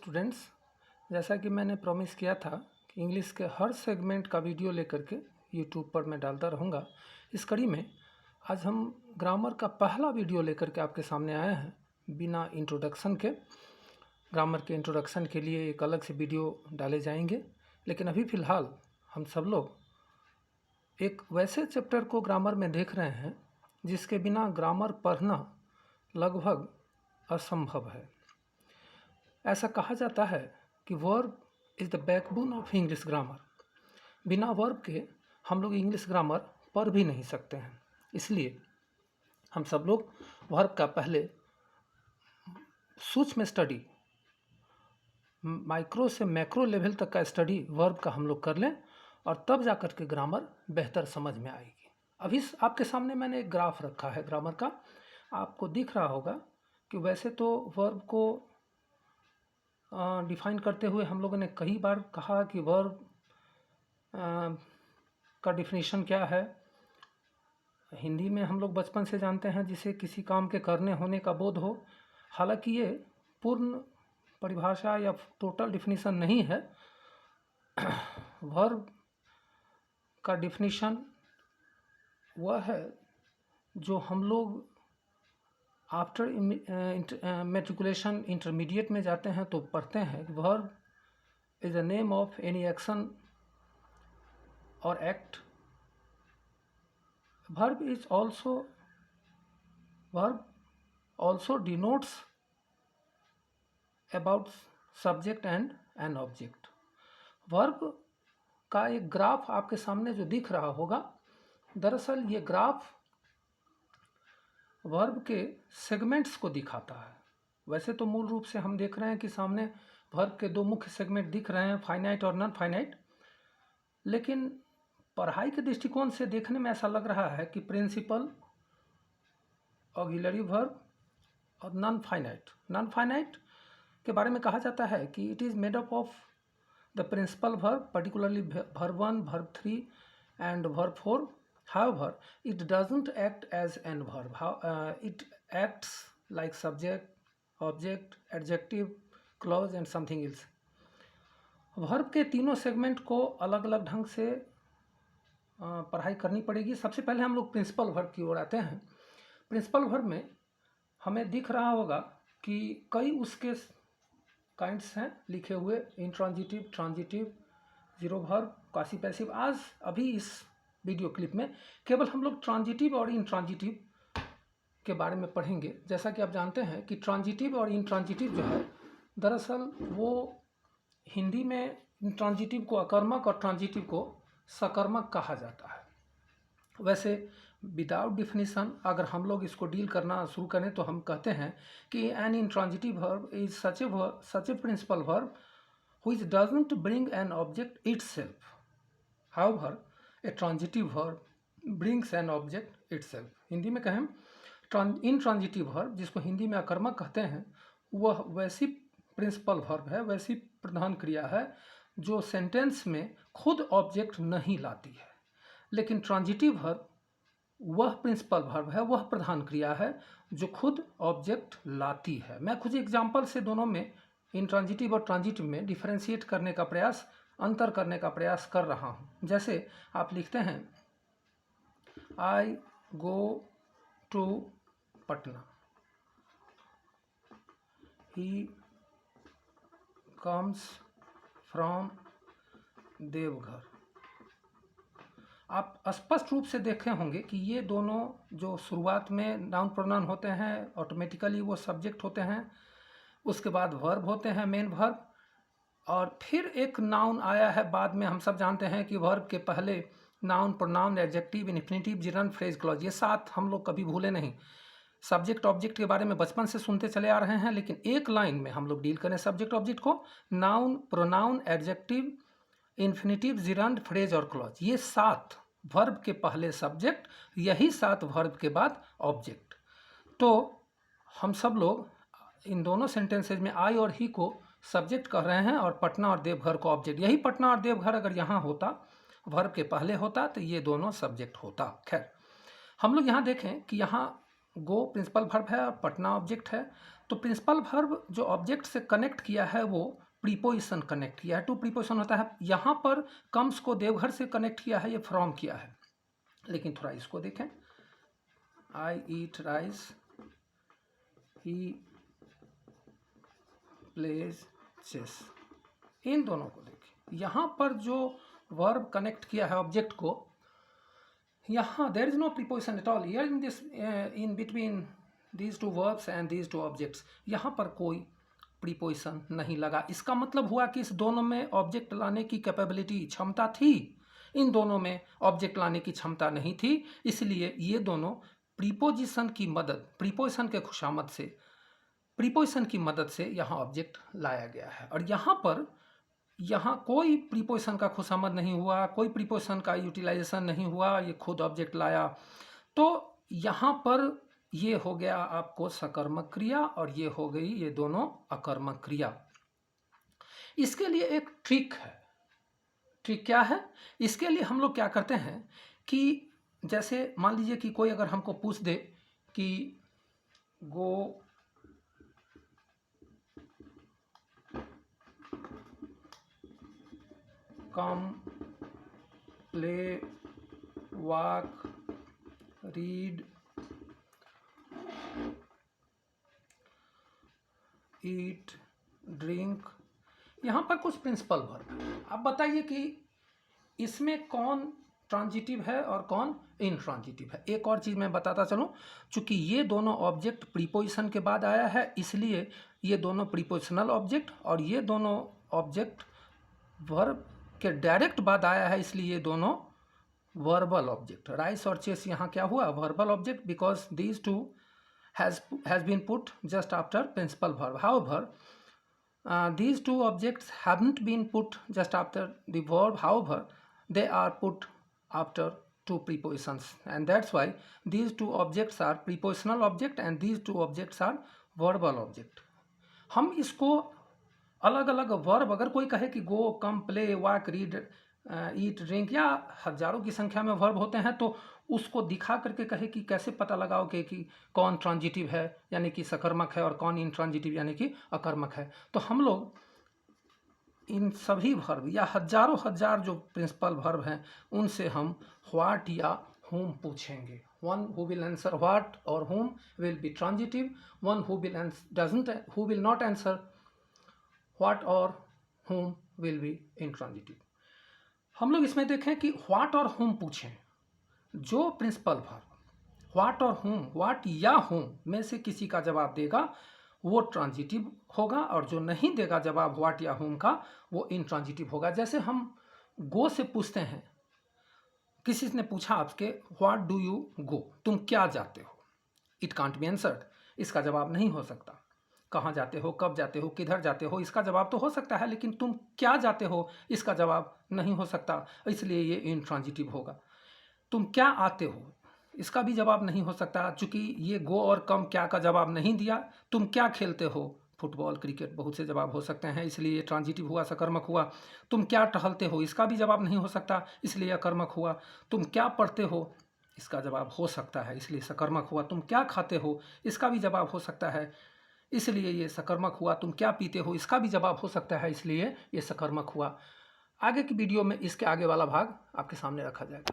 Students, जैसा कि मैंने प्रॉमिस किया था कि इंग्लिश के हर सेगमेंट का वीडियो लेकर के यूट्यूब पर मैं डालता रहूँगा। इस कड़ी में आज हम ग्रामर का पहला वीडियो लेकर के आपके सामने आए हैं बिना इंट्रोडक्शन के। ग्रामर के इंट्रोडक्शन के लिए एक अलग से वीडियो डाले जाएंगे, लेकिन अभी फ़िलहाल हम सब लोग एक वैसे चैप्टर को ग्रामर में देख रहे हैं जिसके बिना ग्रामर पढ़ना लगभग असंभव है। ऐसा कहा जाता है कि verb is the backbone of English grammar. बिना वर्ब के हम लोग इंग्लिश ग्रामर पढ़ भी नहीं सकते हैं। इसलिए हम सब लोग वर्ब का पहले सूक्ष्म स्टडी, माइक्रो से मैक्रो लेवल तक का स्टडी वर्ब का हम लोग कर लें और तब जा कर के ग्रामर बेहतर समझ में आएगी। अभी आपके सामने मैंने एक ग्राफ रखा है ग्रामर का। आपको दिख रहा होगा कि वैसे तो वर्ब को डिफाइन करते हुए हम लोगों ने कई बार कहा कि वर्ब का डिफिनीशन क्या है। हिंदी में हम लोग बचपन से जानते हैं जिसे किसी काम के करने होने का बोध हो। हालांकि ये पूर्ण परिभाषा या टोटल डिफिनीशन नहीं है। वर्ब का डिफिनीशन वह है जो हम लोग आफ्टर मैट्रिकुलेशन इंटरमीडिएट में जाते हैं तो पढ़ते हैं। Verb is the name of any action और act. Verb also denotes about subject and an object। Verb का एक ग्राफ आपके सामने जो दिख रहा होगा, दरअसल ये ग्राफ वर्ब के सेगमेंट्स को दिखाता है। वैसे तो मूल रूप से हम देख रहे हैं कि सामने वर्ब के दो मुख्य सेगमेंट दिख रहे हैं, फाइनाइट और नॉन फाइनाइट। लेकिन पढ़ाई के दृष्टिकोण से देखने में ऐसा लग रहा है कि प्रिंसिपल, ऑक्सिलरी वर्ब और नॉन फाइनाइट के बारे में कहा जाता है कि it is made up of the principal verb, particularly verb 1, verb 3 and verb 4. However, it doesn't act as an verb. It acts like subject, object, adjective, clause and something else. Verb के तीनों segment को अलग अलग ढंग से पढ़ाई करनी पड़ेगी। सबसे पहले हम लोग प्रिंसिपल वर्ब की ओर आते हैं। प्रिंसिपल वर्ब में हमें दिख रहा होगा कि कई उसके काइंड्स हैं लिखे हुए, intransitive, transitive, zero verb, quasi passive. आज अभी इस वीडियो क्लिप में केवल हम लोग ट्रांजिटिव और इंट्रांजिटिव के बारे में पढ़ेंगे। जैसा कि आप जानते हैं कि ट्रांजिटिव और इंट्रांजिटिव जो है, दरअसल वो हिंदी में इंट्रांजिटिव को अकर्मक और ट्रांजिटिव को सकर्मक कहा जाता है। वैसे विदाउट डिफिनीशन अगर हम लोग इसको डील करना शुरू करें तो हम कहते हैं कि an intransitive verb is such a principal verb which doesn't bring an object itself. However a transitive verb brings an object itself. Hindi में कहें इंट्रांजिटिव वर्ब, जिसको हिंदी में अकर्मक कहते हैं, वह वैसी प्रिंसिपल वर्ब है, वैसी प्रधान क्रिया है जो सेंटेंस में खुद ऑब्जेक्ट नहीं लाती है। लेकिन ट्रांजिटिव वर्ब वह प्रिंसिपल वर्ब है, वह प्रधान क्रिया है जो खुद ऑब्जेक्ट लाती है। मैं कुछ एग्जांपल से दोनों में, इंट्रांजिटिव और ट्रांजिटिव में डिफरेंशिएट करने का प्रयास, अंतर करने का प्रयास कर रहा हूँ। जैसे आप लिखते हैं I go to Patna, he comes from Deoghar. आप स्पष्ट रूप से देखे होंगे कि ये दोनों जो शुरुआत में नाउन प्रोनाउन होते हैं, ऑटोमेटिकली वो सब्जेक्ट होते हैं, उसके बाद वर्ब होते हैं, मेन वर्ब, और फिर एक नाउन आया है बाद में। हम सब जानते हैं कि वर्ब के पहले noun, pronoun, adjective, infinitive, gerund, phrase, clause, ये 7 हम लोग कभी भूले नहीं। सब्जेक्ट ऑब्जेक्ट के बारे में बचपन से सुनते चले आ रहे हैं, लेकिन एक लाइन में हम लोग डील करें सब्जेक्ट ऑब्जेक्ट को। Noun, pronoun, adjective, infinitive, gerund, phrase और क्लॉज, ये 7 वर्ब के पहले सब्जेक्ट, यही 7 वर्ब के बाद ऑब्जेक्ट। तो हम सब लोग इन दोनों सेंटेंसेज में आई और ही को सब्जेक्ट कह रहे हैं और पटना और देवघर को ऑब्जेक्ट। यही पटना और देवघर अगर यहाँ होता, वर्ब के पहले होता, तो ये दोनों सब्जेक्ट होता। खैर, हम लोग यहाँ देखें कि यहाँ गो प्रिंसिपल वर्ब है और पटना ऑब्जेक्ट है। तो प्रिंसिपल वर्ब जो ऑब्जेक्ट से कनेक्ट किया है वो प्रीपोजिशन कनेक्ट किया है, टू प्रीपोजिशन होता है। यहाँ पर कम्स को देवघर से कनेक्ट किया है, ये फ्रॉम किया है। लेकिन थोड़ा इसको देखें, I eat rice, he plays chess, इन दोनों को देखें। यहाँ पर जो वर्ब कनेक्ट किया है ऑब्जेक्ट को, यहाँ there is no preposition at all here in this, in between these two verbs and these two objects, यहाँ पर कोई प्रीपोजिशन नहीं लगा। इसका मतलब हुआ कि इस दोनों में ऑब्जेक्ट लाने की कैपेबिलिटी, क्षमता थी, इन दोनों में ऑब्जेक्ट लाने की क्षमता नहीं थी। इसलिए ये दोनों प्रीपोजिशन की मदद, प्रीपोजिशन के खुशामद से, प्रीपोजिशन की मदद से यहाँ ऑब्जेक्ट लाया गया है। और यहाँ पर यहाँ कोई प्रीपोजिशन का खुशामद नहीं हुआ, कोई प्रीपोजिशन का यूटिलाइजेशन नहीं हुआ, ये खुद ऑब्जेक्ट लाया। तो यहाँ पर ये हो गया आपको सकर्मक क्रिया और ये हो गई ये दोनों अकर्मक क्रिया। इसके लिए एक ट्रिक है। ट्रिक क्या है? इसके लिए हम लोग क्या करते हैं कि जैसे मान लीजिए कि कोई अगर हमको पूछ दे कि go come play walk read eat drink, यहाँ पर कुछ प्रिंसिपल वर्ब है। अब बताइए कि इसमें कौन ट्रांजिटिव है और कौन इनट्रांजिटिव है। एक और चीज़ मैं बताता चलूँ, चूँकि ये दोनों ऑब्जेक्ट प्रीपोजिशन के बाद आया है, इसलिए ये दोनों प्रीपोजिशनल ऑब्जेक्ट, और ये दोनों ऑब्जेक्ट वर्ब के डायरेक्ट बाद आया है, इसलिए ये दोनों वर्बल ऑब्जेक्ट। राइस और चेस यहाँ क्या हुआ? Verbal object, because these two has been put just after principal verb. However, these two objects haven't been put just after the verb. However, they are put after two prepositions, and that's why these two objects are prepositional object and these two objects are verbal object. हम इसको अलग अलग verb, अगर कोई कहे कि go, come, play, walk, read, eat, drink, या हजारों की संख्या में वर्ब होते हैं, तो उसको दिखा करके कहे कि कैसे पता लगाओगे कि कौन ट्रांजिटिव है यानी कि सकर्मक है और कौन इनट्रांजिटिव यानी कि अकर्मक है। तो हम लोग इन सभी वर्ब या हजारों हजार जो प्रिंसिपल वर्ब हैं उनसे हम व्हाट या whom पूछेंगे। One who will answer what और whom will be transitive, one who will not answer what और whom विल बी इनट्रांजिटिव। हम लोग इसमें देखें कि व्हाट और whom पूछें, जो प्रिंसिपल वर्ब व्हाट और whom, व्हाट या whom में से किसी का जवाब देगा वो ट्रांजिटिव होगा, और जो नहीं देगा जवाब व्हाट या whom का वो इनट्रांजिटिव होगा। जैसे हम गो से पूछते हैं, किसी ने पूछा आपके व्हाट डू यू गो, तुम क्या जाते हो, इट कांट बी आंसर्ड, इसका जवाब नहीं हो सकता। कहाँ जाते हो, कब जाते हो, किधर जाते हो, इसका जवाब तो हो सकता है, लेकिन तुम क्या जाते हो इसका जवाब नहीं हो सकता, इसलिए ये इनट्रांजिटिव होगा। तुम क्या आते हो, इसका भी जवाब नहीं हो सकता, चूँकि ये गो और कम क्या का जवाब नहीं दिया। तुम क्या खेलते हो, फुटबॉल, क्रिकेट, बहुत से जवाब हो सकते हैं, इसलिए ये ट्रांजिटिव हुआ, सकर्मक हुआ। तुम क्या टहलते हो, इसका भी जवाब नहीं हो सकता, इसलिए अकर्मक हुआ। तुम क्या पढ़ते हो, इसका जवाब हो सकता है, इसलिए सकर्मक हुआ। तुम क्या खाते हो, इसका भी जवाब हो सकता है, इसलिए ये सकर्मक हुआ। तुम क्या पीते हो, इसका भी जवाब हो सकता है, इसलिए ये सकर्मक हुआ। आगे की वीडियो में इसके आगे वाला भाग आपके सामने रखा जाएगा।